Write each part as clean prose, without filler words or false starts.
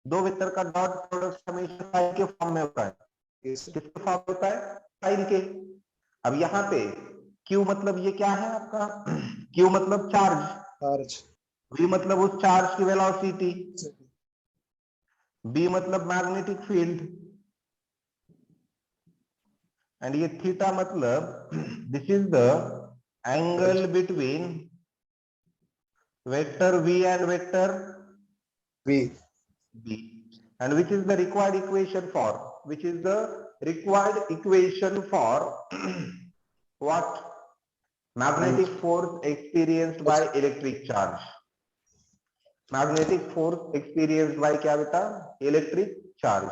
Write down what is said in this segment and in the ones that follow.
दो वेक्टर का dot product हमेशा साइन के फॉर्म में होता है। किसके फॉर्म में होता है? साइन के। अब यहाँ पे Q मतलब ये क्या है आपका? Q मतलब चार्ज, V मतलब उस चार्ज की वेलोसिटी, B मतलब मैग्नेटिक फील्ड, एंड ये थीटा मतलब this is the angle between vector V and vector B, and which is the required equation for what? Magnetic force experienced by electric charge. Magnetic force experience by क्या बेटा? Electric charge.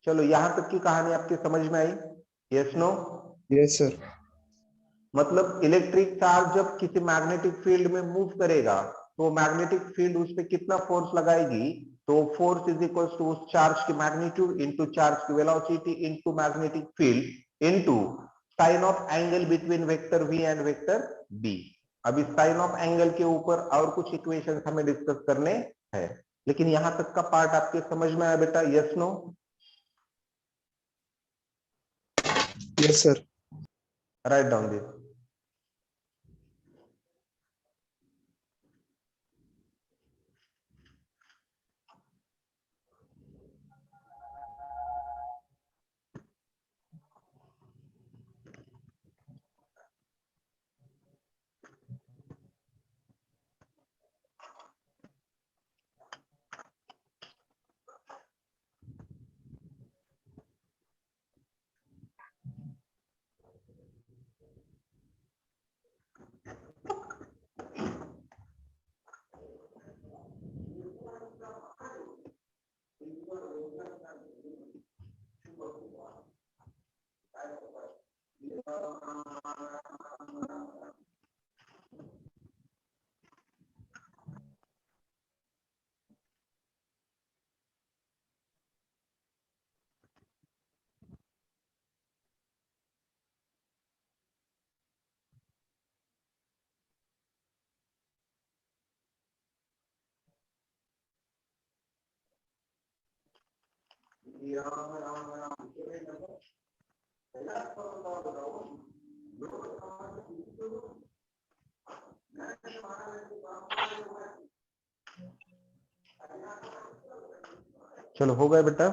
चलो यहां तक की कहानी आपके समझ में आई? Yes no? Yes sir. मतलब इलेक्ट्रिक चार्ज जब किसी मैग्नेटिक फील्ड में मूव करेगा तो मैग्नेटिक फील्ड उस पर कितना फोर्स लगाएगी? तो फोर्स इज इक्वल टू उस चार्ज की मैग्नीट्यूड इंटू चार्ज की velocity into magnetic field into sine of angle between vector V and vector B. अभी साइन ऑफ एंगल के ऊपर और कुछ इक्वेशन हमें डिस्कस करने हैं, लेकिन यहां तक का पार्ट आपके समझ में आया बेटा? Yes no? Yes sir. Right down this. चलो हो गया बेटा?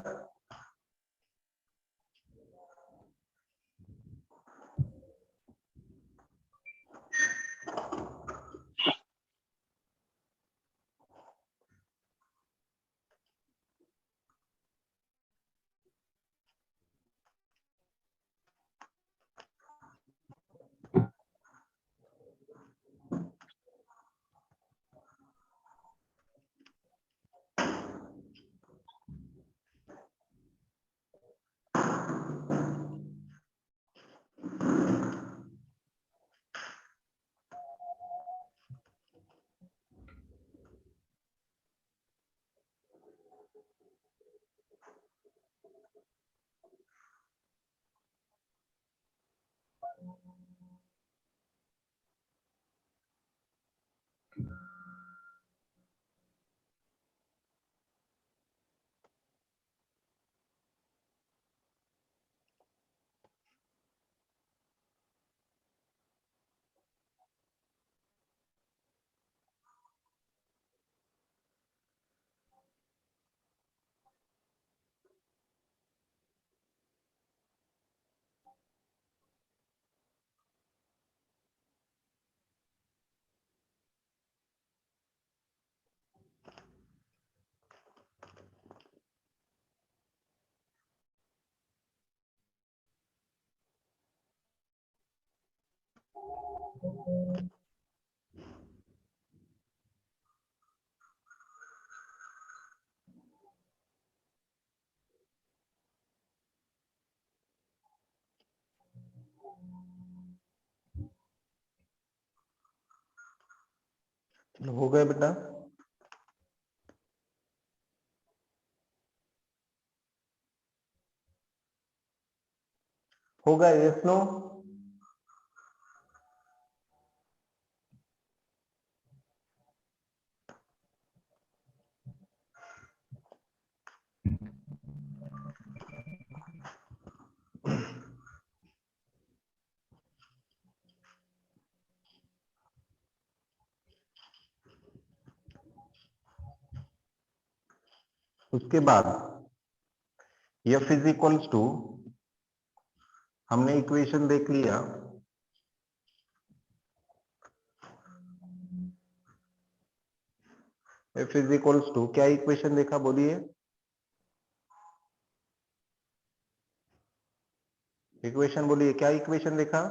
चलो हो गया बेटा? हो गया? Yes no? उसके बाद F इज इक्वल्स टू, हमने इक्वेशन देख लिया, F इज इक्वल्स टू, क्या इक्वेशन देखा बोलिए, इक्वेशन बोलिए, क्या इक्वेशन देखा,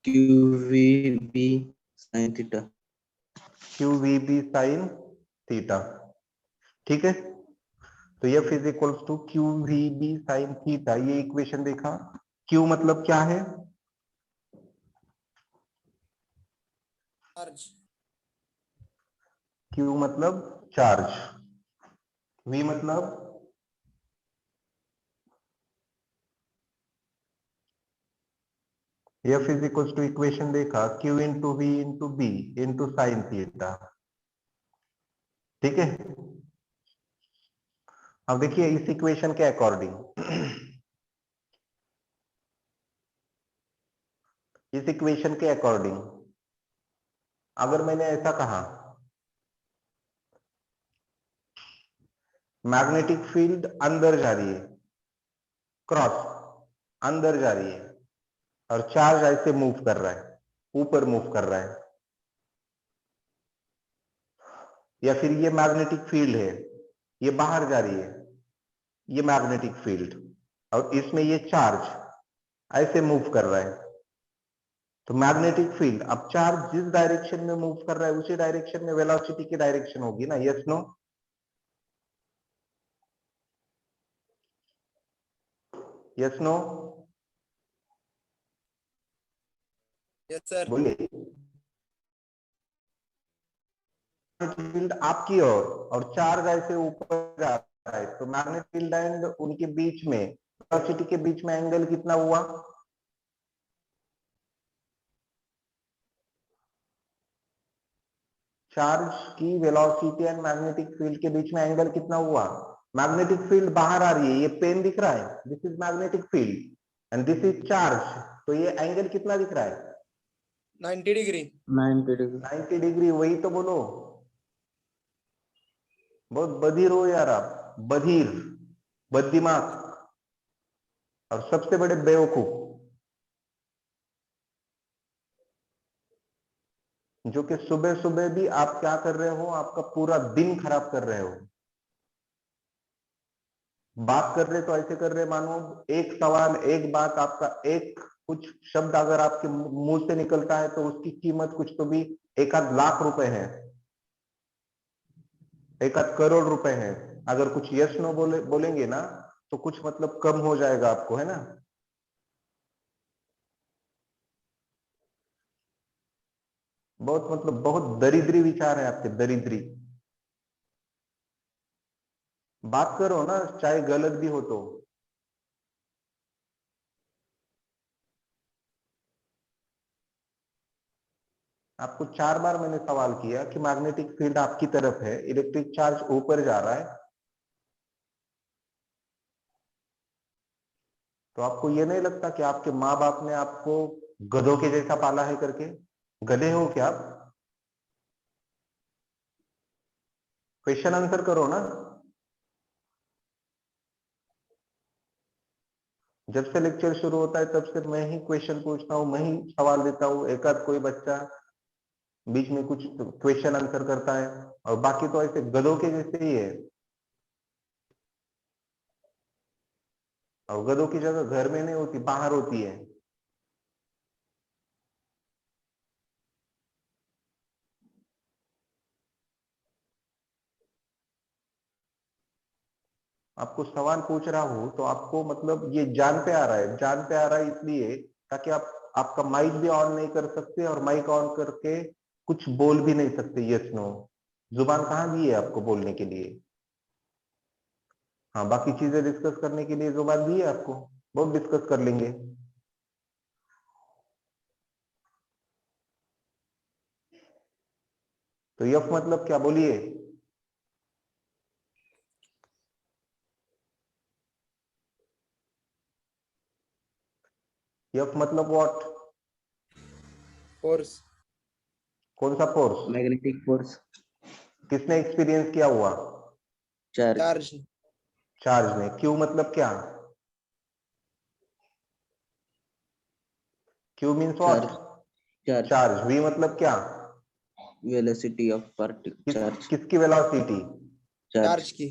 QVB sin theta. QVB sin theta, ठीक है। तो F is equals to QVB sin theta, ये इक्वेशन देखा। Q मतलब क्या है, चार्ज। Q मतलब चार्ज, V मतलब F is equals to, equation देखा, Q into V into B into sine theta, ठीक है। अब देखिए इस इक्वेशन के अकॉर्डिंग, इस इक्वेशन के अकॉर्डिंग अगर मैंने ऐसा कहा मैग्नेटिक फील्ड अंदर जा रही है, क्रॉस अंदर जा रही है, और चार्ज ऐसे मूव कर रहा है, ऊपर मूव कर रहा है, या फिर ये मैग्नेटिक फील्ड है, ये बाहर जा रही है, ये मैग्नेटिक फील्ड, और इसमें ये चार्ज ऐसे मूव कर रहा है, तो मैग्नेटिक फील्ड, अब चार्ज जिस डायरेक्शन में मूव कर रहा है उसी डायरेक्शन में वेलोसिटी की डायरेक्शन होगी ना, yes no, yes no, yes sir. बोलिए। फील्ड आपकी ओर और चार्ज ऐसे ऊपर जा रहा है, तो मैग्नेटिक फील्ड एंड उनके बीच में, वेलोसिटी के बीच में एंगल कितना हुआ, चार्ज की वेलोसिटी एंड मैग्नेटिक फील्ड के बीच में एंगल कितना हुआ, मैग्नेटिक फील्ड बाहर आ रही है, ये पेन दिख रहा है, this is magnetic field and this is charge, तो ये एंगल कितना दिख रहा है, 90 डिग्री। 90 degree. 90 डिग्री, वही तो बोलो, बहुत बधिर हो यार आप, बधिर, बददिमाग और सबसे बड़े बेवकूफ, जो कि सुबह सुबह भी आप क्या कर रहे हो, आपका पूरा दिन खराब कर रहे हो, बात कर रहे तो ऐसे कर रहे मानो एक सवाल, एक बात, आपका एक कुछ शब्द अगर आपके मुंह से निकलता है तो उसकी कीमत कुछ तो भी एक आध लाख रुपए है, एक आध करोड़ रुपए है, अगर कुछ यस नो बोलेंगे ना तो कुछ मतलब कम हो जाएगा आपको, है ना। बहुत मतलब बहुत दरिद्री विचार है आपके, दरिद्री, बात करो ना चाहे गलत भी हो तो, आपको 4 बार मैंने सवाल किया कि मैग्नेटिक फील्ड आपकी तरफ है, इलेक्ट्रिक चार्ज ऊपर जा रहा है, तो आपको ये नहीं लगता कि आपके माँ बाप ने आपको गधों के जैसा पाला है करके, गधे हो क्या आप, क्वेश्चन आंसर करो ना। जब से लेक्चर शुरू होता है तब से मैं ही क्वेश्चन पूछता हूँ, मैं ही सवाल देता हूँ, एक आध कोई बच्चा बीच में कुछ क्वेश्चन आंसर करता है, और बाकी तो ऐसे गधों के जैसे ही है, और गधों की जगह घर में नहीं होती, बाहर होती है। आपको सवाल पूछ रहा हूं तो आपको मतलब ये जान पे आ रहा है, जान पे आ रहा है इसलिए ताकि आप आपका माइक भी ऑन नहीं कर सकते, और माइक ऑन करके कुछ बोल भी नहीं सकते, यस नो, जुबान कहाँ दी है आपको बोलने के लिए, हाँ बाकी चीजें डिस्कस करने के लिए जुबान दी है आपको, बहुत डिस्कस कर लेंगे। तो यफ मतलब क्या बोलिए, यफ मतलब व्हाट, फोर्स। कौन सा फोर्स, Magnetic force. किसने एक्सपीरियंस किया हुआ? चार्ज चार्ज चार्ज ने। क्यू मतलब क्या? Q means what? Charge charge. V मतलब क्या? वेलोसिटी ऑफ पार्टिकल चार्ज किसकी वेलोसिटी? चार्ज चार्ज की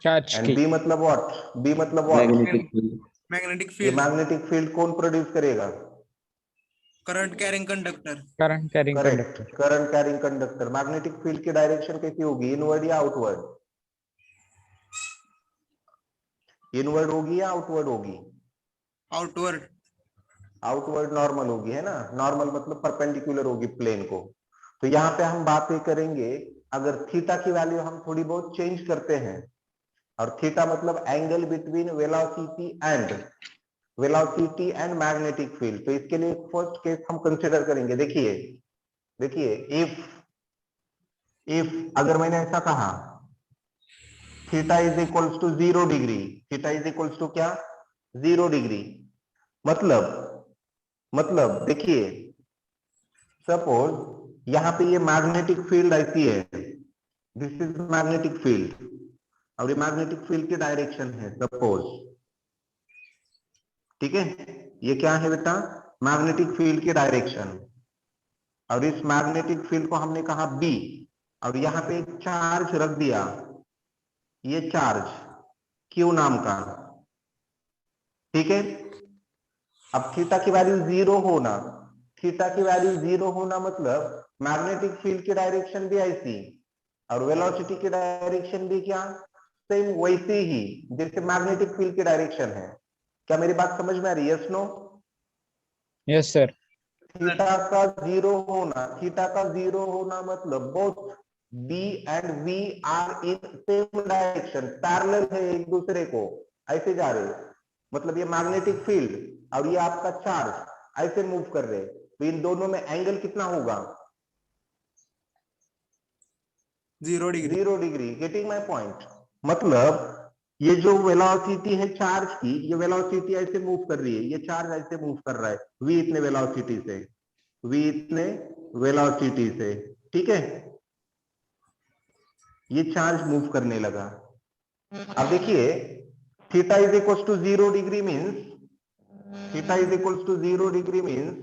चार्ज एंड की बी मतलब व्हाट? बी मतलब व्हाट? मैग्नेटिक फील्ड मैग्नेटिक ये फील्ड मैग्नेटिक फील्ड कौन प्रोड्यूस करेगा? Current carrying conductor current carrying correct, conductor. Current carrying conductor. Magnetic field की direction कैसी होगी? इनवर्ड या आउटवर्ड? इनवर्ड होगी या आउटवर्ड होगी? आउटवर्ड आउटवर्ड नॉर्मल होगी, है ना? नॉर्मल मतलब परपेंडिकुलर होगी प्लेन को। तो यहाँ पे हम बातें करेंगे, अगर थीटा की वैल्यू हम थोड़ी बहुत चेंज करते हैं, और थीटा मतलब angle between velocity and magnetic field. तो इसके लिए फर्स्ट केस हम कंसिडर करेंगे। देखिए देखिए, इफ अगर मैंने ऐसा कहा theta is equals to 0 degree, theta is equals to क्या? 0 डिग्री। मतलब देखिए, सपोज यहाँ पे ये मैग्नेटिक फील्ड ऐसी है, दिस इज मैग्नेटिक फील्ड, और ये मैग्नेटिक फील्ड की डायरेक्शन है सपोज, ठीक है? ये क्या है बेटा? मैग्नेटिक फील्ड की डायरेक्शन। और इस मैग्नेटिक फील्ड को हमने कहा बी, और यहाँ पे एक चार्ज रख दिया, ये चार्ज क्यू नाम का, ठीक है? अब थीटा की वैल्यू 0 होना, थीटा की वैल्यू 0 होना मतलब मैग्नेटिक फील्ड की डायरेक्शन भी ऐसी, और वेलोसिटी की डायरेक्शन भी क्या? सेम वैसी ही जैसे मैग्नेटिक फील्ड की डायरेक्शन है। क्या मेरी बात समझ में आ रही है? Yes no? Yes sir. Theta का 0 होना, थीटा का 0 होना मतलब both B and V are in same direction, parallel है एक दूसरे को, ऐसे जा रहे, मतलब ये मैग्नेटिक फील्ड और ये आपका चार्ज ऐसे मूव कर रहे, तो इन दोनों में एंगल कितना होगा? 0 degree 0 degree. Getting my point? मतलब ये जो वेलोसिटी है चार्ज की, ये वेलोसिटी ऐसे मूव कर रही है, ये चार्ज ऐसे मूव कर रहा है v इतने वेलोसिटी से, v इतने वेलोसिटी से, ठीक है? ये चार्ज मूव करने लगा। अब देखिए, theta is equal to 0 degree means, theta is equal to 0 degree means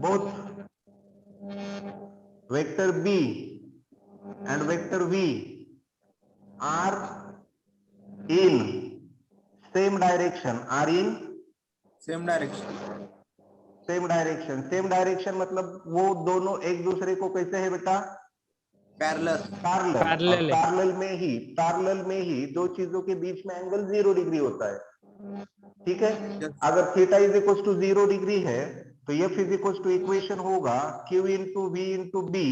both vector b and vector v are in same direction, are in same direction same direction. Same direction मतलब वो दोनों एक दूसरे को कैसे है बेटा? Parallel parallel. और पैरेलल है। पैरेलल में ही दो चीजों के बीच में एंगल 0 डिग्री होता है, ठीक है? Yes. अगर theta is equal to 0 degree है तो F is equal to equation होगा Q into V into B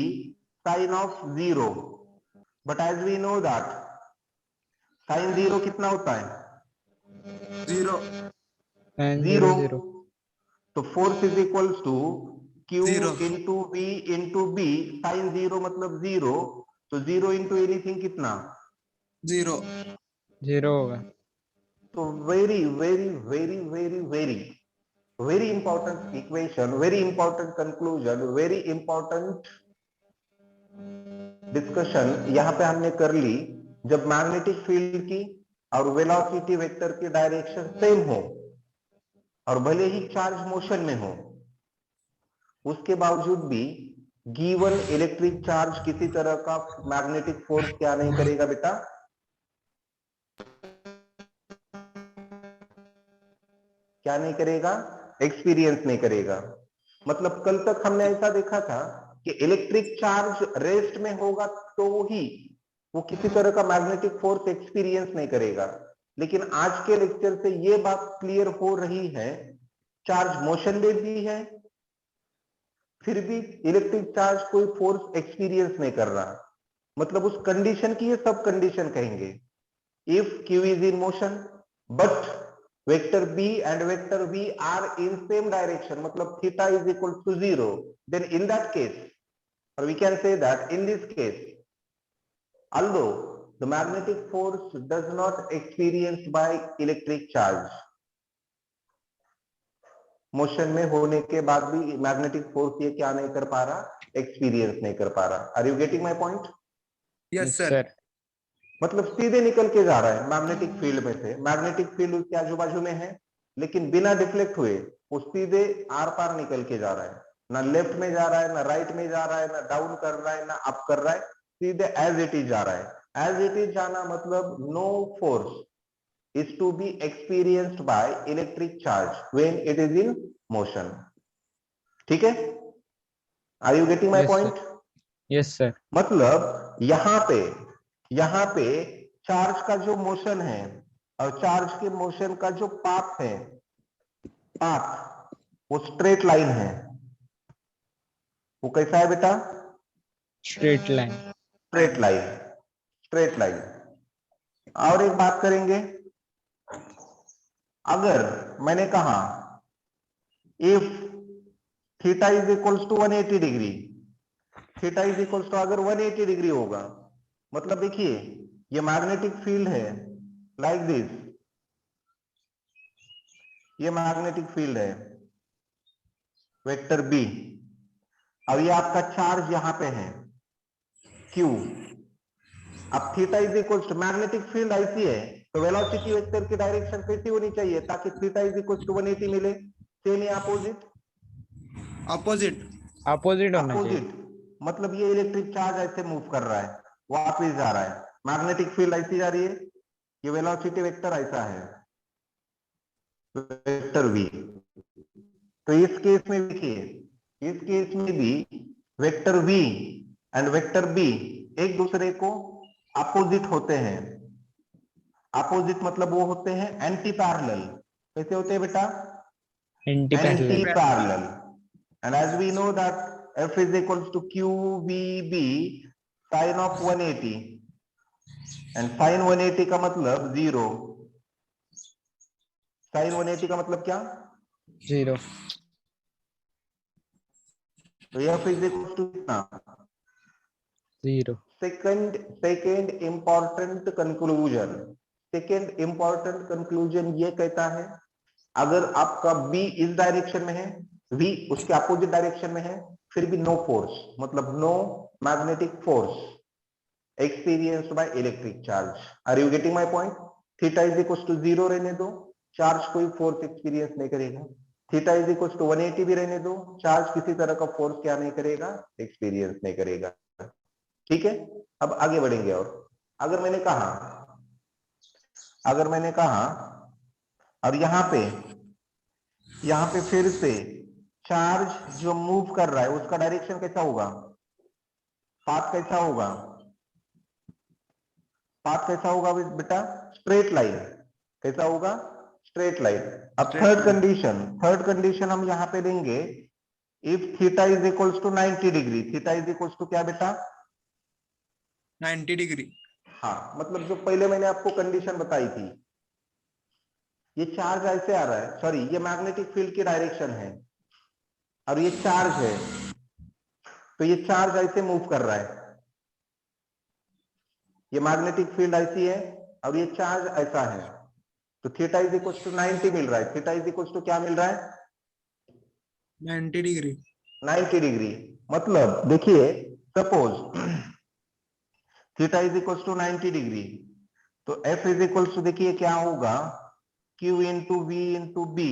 sine of 0। But as we know that sine 0 कितना होता है? 0 0 0। 0 तो force is equal to Q 0 into V into B sine 0 मतलब 0, तो 0 into anything कितना? 0 0 होगा। तो very very very very very very important equation, very important conclusion, very important discussion यहाँ पे हमने कर ली। जब मैग्नेटिक फील्ड की और वेलोसिटी वेक्टर की डायरेक्शन सेम हो और भले ही चार्ज मोशन में हो, उसके बावजूद भी गिवन इलेक्ट्रिक चार्ज किसी तरह का मैग्नेटिक फोर्स क्या नहीं करेगा बेटा? क्या नहीं करेगा? एक्सपीरियंस नहीं करेगा। मतलब कल तक हमने ऐसा देखा था कि इलेक्ट्रिक चार्ज रेस्ट में होगा तो ही वो किसी तरह का मैग्नेटिक फोर्स एक्सपीरियंस नहीं करेगा, लेकिन आज के लेक्चर से ये बात क्लियर हो रही है, चार्ज मोशन में भी है फिर भी इलेक्ट्रिक चार्ज कोई फोर्स एक्सपीरियंस नहीं कर रहा। मतलब उस कंडीशन की ये सब कंडीशन कहेंगे। If q is in motion but vector b and vector v are in same direction, मतलब theta is equal to 0, then in that case, or we can say that in this case, although the magnetic force does not experience by electric charge, motion में होने के बाद भी magnetic force ये क्या नहीं कर पा रहा? एक्सपीरियंस नहीं कर पा रहा। Are you getting my point? Yes sir sir मतलब सीधे निकल के जा रहा है मैग्नेटिक फील्ड में से, मैग्नेटिक फील्ड उसके आजू बाजू में है लेकिन बिना डिफ्लेक्ट हुए वो सीधे आर पार निकल के जा रहा है, ना लेफ्ट में जा रहा है, ना राइट में जा रहा है, ना डाउन कर रहा है, ना अप कर रहा है, सीधे एज इट इज जा रहा है। एज इट इज जाना मतलब no force is to be experienced by electric charge when it is in motion. ठीक है? Are you getting my Yes, sir. point? Yes sir मतलब यहाँ पे चार्ज का जो मोशन है और चार्ज के मोशन का जो पाथ है, पाथ वो स्ट्रेट लाइन है। वो कैसा है बेटा? Straight line straight line, straight line. और एक बात करेंगे, अगर मैंने कहा if theta is equals to 180 degree, theta is equals to अगर 180 डिग्री होगा, मतलब देखिए ये मैग्नेटिक फील्ड है लाइक दिस, ये मैग्नेटिक फील्ड है वेक्टर बी, अब ये आपका चार्ज यहां पे है क्यू। अब theta is equals to magnetic field ऐसी है तो वेलोसिटी वेक्टर की डायरेक्शन कैसी होनी चाहिए ताकि थीटा इज इक्वल्स टू 180 मिले? सेम या अपोजिट? अपोजिट अपोजिट होना चाहिए अपोजिट मतलब ये इलेक्ट्रिक चार्ज ऐसे मूव कर रहा है, वापस जा रहा है, मैग्नेटिक फील्ड ऐसी जा रही है, ये वेलोसिटी वेक्टर ऐसा है वेक्टर v। तो इस केस में देखिए, इस केस में भी vector v and vector b एक दूसरे को अपोजिट होते हैं। अपोजिट मतलब वो होते हैं एंटी पैरेलल। कैसे होते हैं बेटा? Anti parallel Anti-parallel. And as we know that F is equals to QVB sin of 180 and sin 180 का मतलब 0, sin 180 का मतलब क्या? 0 तो F is equals to कितना? 0 second important conclusion, second important conclusion ये कहता है अगर आपका B इस डायरेक्शन में है, V उसके अपोजिट डायरेक्शन में है, फिर भी नो फोर्स, मतलब no magnetic force experienced by electric charge. Are you getting my point? Theta is equals to 0 रहने दो, चार्ज कोई फोर्स एक्सपीरियंस नहीं करेगा। थीटा इज इक्वल्स टू 180 भी रहने दो, चार्ज किसी तरह का फोर्स क्या नहीं करेगा? एक्सपीरियंस नहीं करेगा। ठीक है, अब आगे बढ़ेंगे। और अगर मैंने कहा अब यहाँ पे फिर से चार्ज जो मूव कर रहा है उसका डायरेक्शन कैसा होगा? पाथ कैसा होगा? पाथ कैसा होगा बेटा? Straight line. कैसा होगा? Straight line. अब Straight थर्ड कंडीशन हम यहाँ पे देंगे, if theta is equals to 90 degree. Theta is equals to क्या बेटा? 90 डिग्री। हाँ, मतलब जो पहले मैंने आपको कंडीशन बताई थी, ये चार्ज ऐसे आ रहा है, सॉरी ये मैग्नेटिक फील्ड की डायरेक्शन है और ये चार्ज है, तो ये चार्ज ऐसे मूव कर रहा है, ये मैग्नेटिक फील्ड ऐसी है और ये चार्ज ऐसा है, तो थीटा इज इक्वल टू 90 मिल रहा है। थीटा इज इक्वल टू क्या मिल रहा है? 90 डिग्री। 90 डिग्री। मतलब देखिए suppose theta is equal to 90 degree, तो एफ इज इक्वल टू देखिए क्या होगा, Q into V into B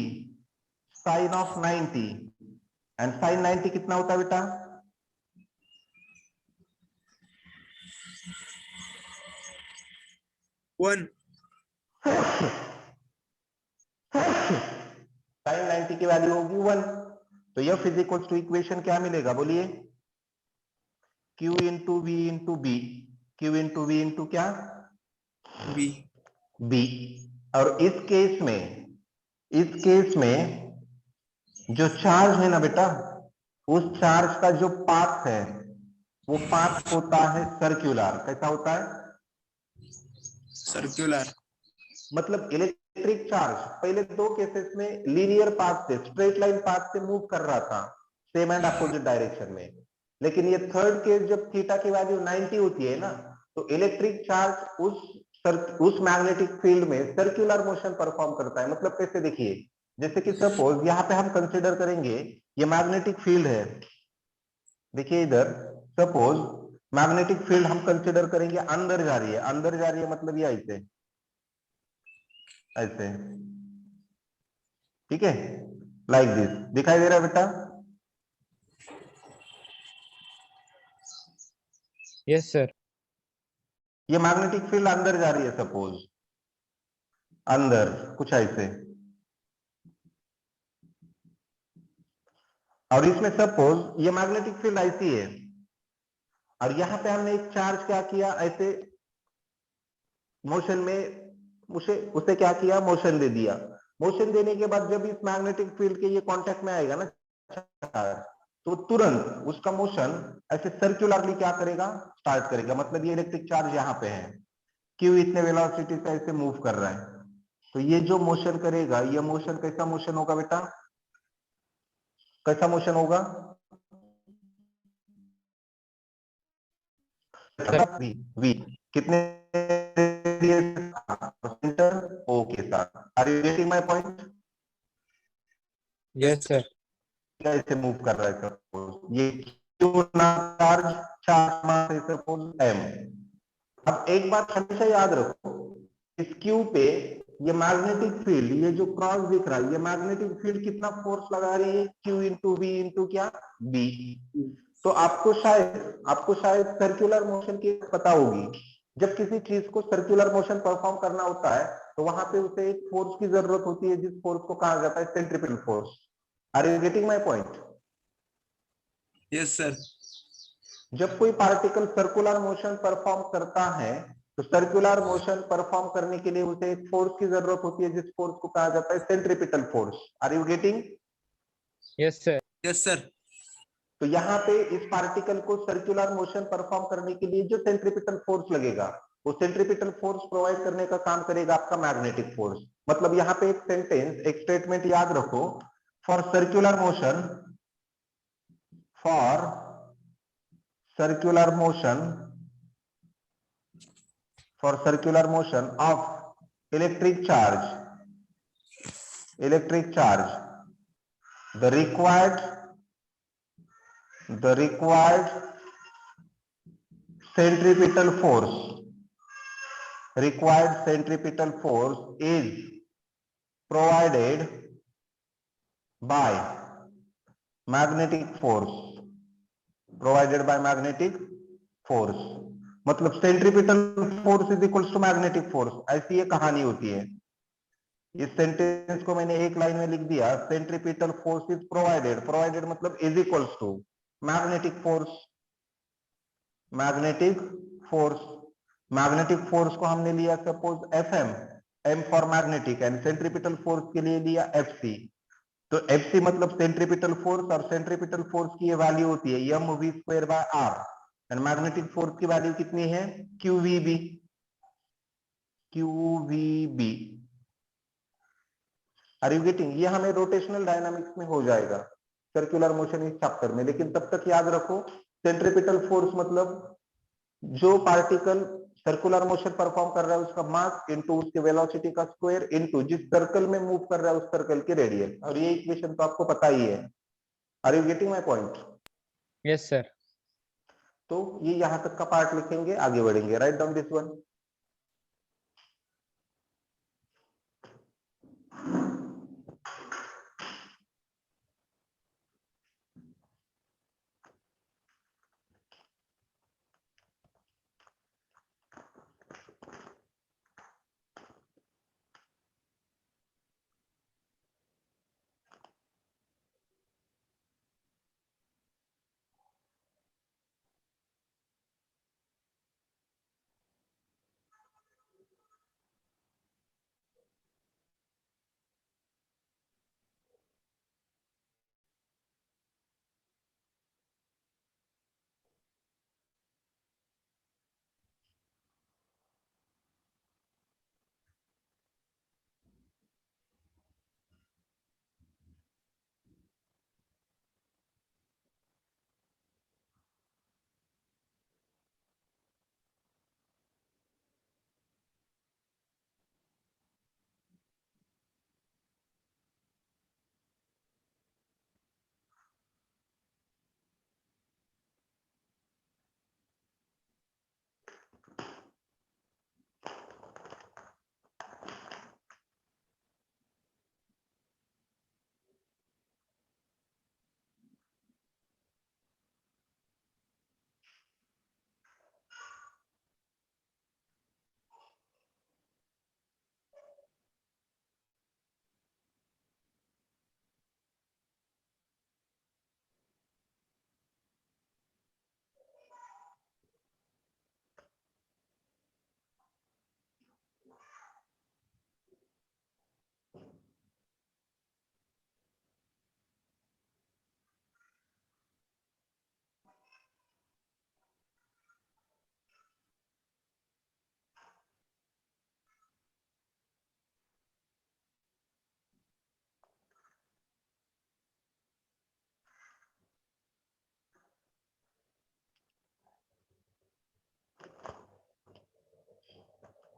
sine of 90, and sine 90 कितना होता है बेटा? वन। साइन 90 की वैल्यू होगी 1, तो यह फिजिकल टू इक्वेशन क्या मिलेगा बोलिए? Q into V into B, Q into V into क्या? बी। B। और इस केस में जो चार्ज है ना बेटा, उस चार्ज का जो पाथ है वो पाथ होता है सर्कुलर। कैसा होता है? सर्कुलर। मतलब इलेक्ट्रिक चार्ज पहले दो केसेस में लीनियर पाथ से, स्ट्रेट लाइन पाथ से मूव कर रहा था सेम एंड अपोजिट डायरेक्शन में, लेकिन ये थर्ड केस जब थीटा की वैल्यू 90 होती है ना, तो इलेक्ट्रिक चार्ज उस मैग्नेटिक फील्ड में सर्कुलर मोशन परफॉर्म करता है। मतलब कैसे? देखिए जैसे कि सपोज यहाँ पे हम कंसिडर करेंगे ये मैग्नेटिक फील्ड है, देखिए इधर सपोज मैग्नेटिक फील्ड हम कंसिडर करेंगे अंदर जा रही है, अंदर जा रही है मतलब ये ऐसे ऐसे, ठीक है, लाइक दिस। दिखाई दे रहा है बेटा? Yes sir. ये मैग्नेटिक फील्ड अंदर जा रही है, सपोज अंदर कुछ ऐसे, और इसमें सपोज ये मैग्नेटिक फील्ड ऐसी है, और यहां पे हमने एक चार्ज क्या किया, ऐसे मोशन में उसे उसे क्या किया, मोशन दे दिया। मोशन देने के बाद जब इस मैग्नेटिक फील्ड के ये कांटेक्ट में आएगा ना चार्ज, तो तुरंत उसका मोशन ऐसे सर्कुलरली क्या करेगा, स्टार्ट करेगा। मतलब ये इलेक्ट्रिक चार्ज यहाँ पे है, क्यू इतने वेलोसिटी से ऐसे मूव कर रहा है, तो ये जो मोशन करेगा, ये मोशन कैसा मोशन होगा बेटा, कैसा मोशन होगा? वी वी कितने सेंटर ओ के साथ। Are you getting my point? Yes sir. कैसे मूव कर रहा है सपोज ये क्यू ना चार्ज, चार्ज मास है सपोज एम। अब एक बात हमेशा याद रखो, इस क्यू पे ये मैग्नेटिक फील्ड, ये जो क्रॉस दिख रहा है, ये मैग्नेटिक फील्ड कितना फोर्स लगा रही है, क्यू इंटू वी इंटू क्या, बी। तो आपको शायद सर्कुलर मोशन की पता होगी। जब किसी चीज को सर्कुलर मोशन परफॉर्म करना होता है, तो वहां पे उसे एक फोर्स की जरूरत होती है, जिस फोर्स को कहा जाता है centripetal force. Are you getting my point? Yes sir. जब कोई पार्टिकल सर्कुलर मोशन परफॉर्म करता है, तो सर्कुलर मोशन परफॉर्म करने के लिए उसे एक फोर्स की जरूरत होती है, जिस फोर्स को कहा जाता है centripetal force. Are you getting? Yes sir. Yes sir. तो यहाँ पे इस पार्टिकल को सर्कुलर मोशन परफॉर्म करने के लिए जो सेंट्रीपिटल फोर्स लगेगा, वो सेंट्रीपिटल फोर्स प्रोवाइड करने का काम करेगा आपका मैग्नेटिक फोर्स। मतलब यहाँ पे एक सेंटेंस, एक स्टेटमेंट याद रखो, for circular motion, for circular motion, for circular motion of electric charge, the required centripetal force is provided by magnetic force, मतलब centripetal force is equals to magnetic force, ऐसी ये कहानी होती है। इस सेंटेंस को मैंने एक लाइन में लिख दिया, centripetal force is provided, provided मतलब is equals to magnetic force. Magnetic force को हमने लिया suppose F M, M for magnetic, and centripetal force के लिए लिया एफ सी। तो एफ सी मतलब सेंट्रीपिटल फोर्स, और सेंट्रीपिटल फोर्स की ये वैल्यू होती है M V square by R, and magnetic force की वैल्यू कितनी है, Q V B. Are you getting? ये हमें रोटेशनल डायनामिक्स में हो जाएगा सर्कुलर मोशन इस चैप्टर में, लेकिन तब तक याद रखो सेंट्रीपिटल फोर्स मतलब जो पार्टिकल सर्कुलर मोशन परफॉर्म कर रहा है उसका मास इनटू उसके वेलोसिटी का स्क्वायर इनटू जिस सर्कल में मूव कर रहा है उस सर्कल की रेडियस। और ये इक्वेशन तो आपको पता ही है। Are you getting my point? Yes sir. तो ये यहां तक का पार्ट लिखेंगे, आगे बढ़ेंगे। Right down this one.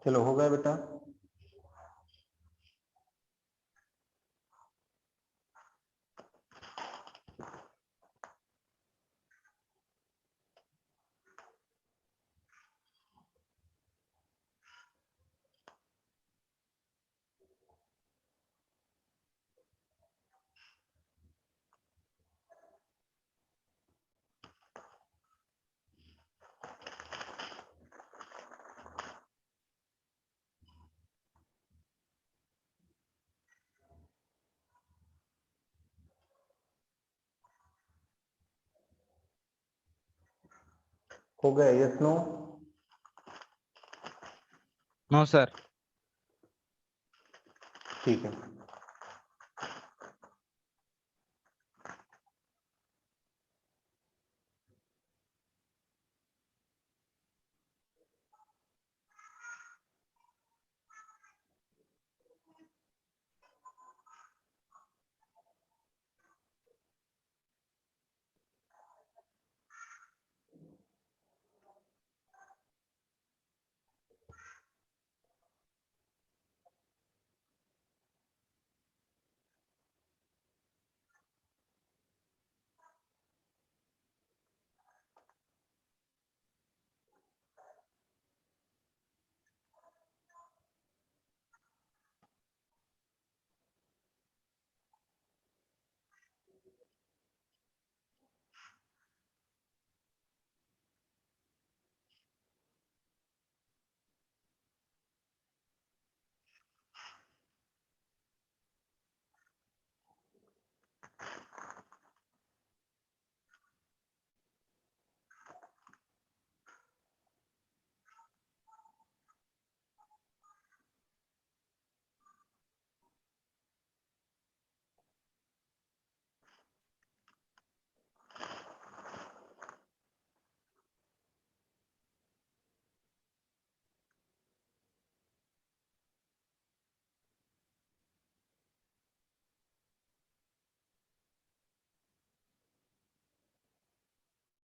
चलो हो गया बेटा। हो गया, यस नो? No, sir. ठीक है।